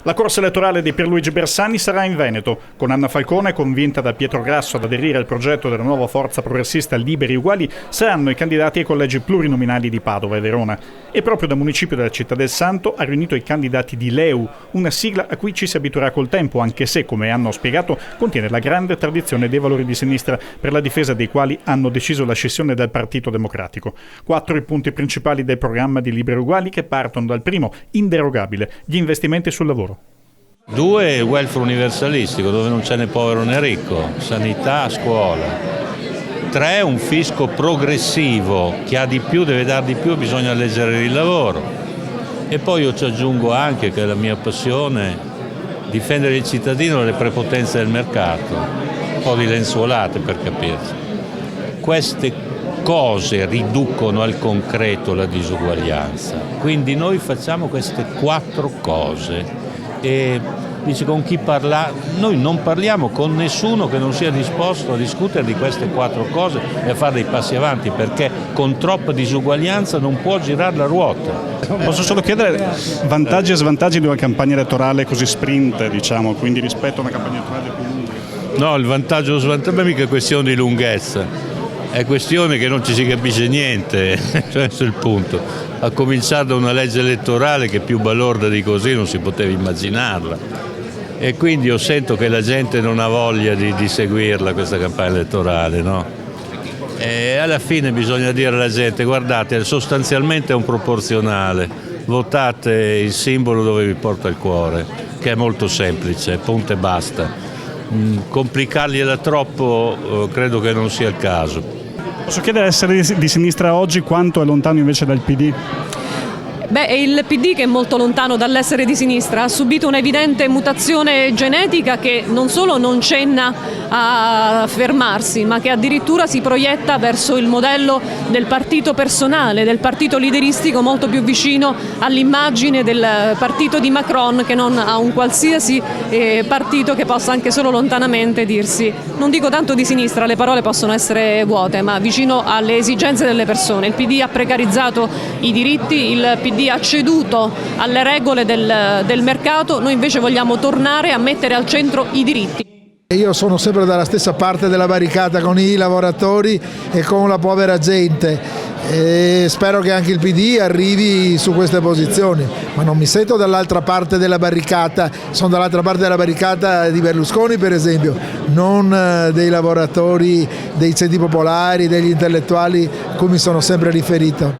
La corsa elettorale di Pierluigi Bersani sarà in Veneto, con Anna Falcone convinta da Pietro Grasso ad aderire al progetto della nuova forza progressista Liberi Uguali. Saranno i candidati ai collegi plurinominali di Padova e Verona. E proprio da municipio della Città del Santo ha riunito i candidati di LeU, una sigla a cui ci si abituerà col tempo, anche se, come hanno spiegato, contiene la grande tradizione dei valori di sinistra, per la difesa dei quali hanno deciso la scissione dal Partito Democratico. 4 i punti principali del programma di Liberi Uguali, che partono dal primo, inderogabile: gli investimenti sul lavoro. 2, il welfare universalistico, dove non c'è né povero né ricco, sanità, scuola. 3, un fisco progressivo, chi ha di più deve dar di più e bisogna alleggerire il lavoro. E poi io ci aggiungo anche che la mia passione è difendere il cittadino dalle prepotenze del mercato, un po' di lenzuolate per capirci. Queste cose riducono al concreto la disuguaglianza, quindi noi facciamo queste 4 cose. E dice con chi parla, noi non parliamo con nessuno che non sia disposto a discutere di queste 4 cose e a fare dei passi avanti, perché con troppa disuguaglianza non può girare la ruota. Posso solo chiedere vantaggi e svantaggi di una campagna elettorale così sprint, diciamo, quindi rispetto a una campagna elettorale più lunga? No, il vantaggio e lo svantaggio non è mica questione di lunghezza, è questione che non ci si capisce niente, questo è il punto. A cominciare da una legge elettorale che più balorda di così non si poteva immaginarla. E quindi io sento che la gente non ha voglia di seguirla questa campagna elettorale, no? E alla fine bisogna dire alla gente: guardate, sostanzialmente è un proporzionale, votate il simbolo dove vi porta il cuore, che è molto semplice, punto e basta. Complicargliela troppo credo che non sia il caso. Posso chiedere, essere di sinistra oggi quanto è lontano invece dal PD? Beh, è il PD che è molto lontano dall'essere di sinistra, ha subito un'evidente mutazione genetica che non solo non cenna a fermarsi, ma che addirittura si proietta verso il modello del partito personale, del partito lideristico, molto più vicino all'immagine del partito di Macron che non a un qualsiasi partito che possa anche solo lontanamente dirsi, non dico tanto di sinistra, le parole possono essere vuote, ma vicino alle esigenze delle persone. Il PD ha precarizzato i diritti, il PD ha ceduto alle regole del mercato, noi invece vogliamo tornare a mettere al centro i diritti. Io sono sempre dalla stessa parte della barricata con i lavoratori e con la povera gente e spero che anche il PD arrivi su queste posizioni, ma non mi sento dall'altra parte della barricata, sono dall'altra parte della barricata di Berlusconi per esempio, non dei lavoratori, dei ceti popolari, degli intellettuali a cui mi sono sempre riferito.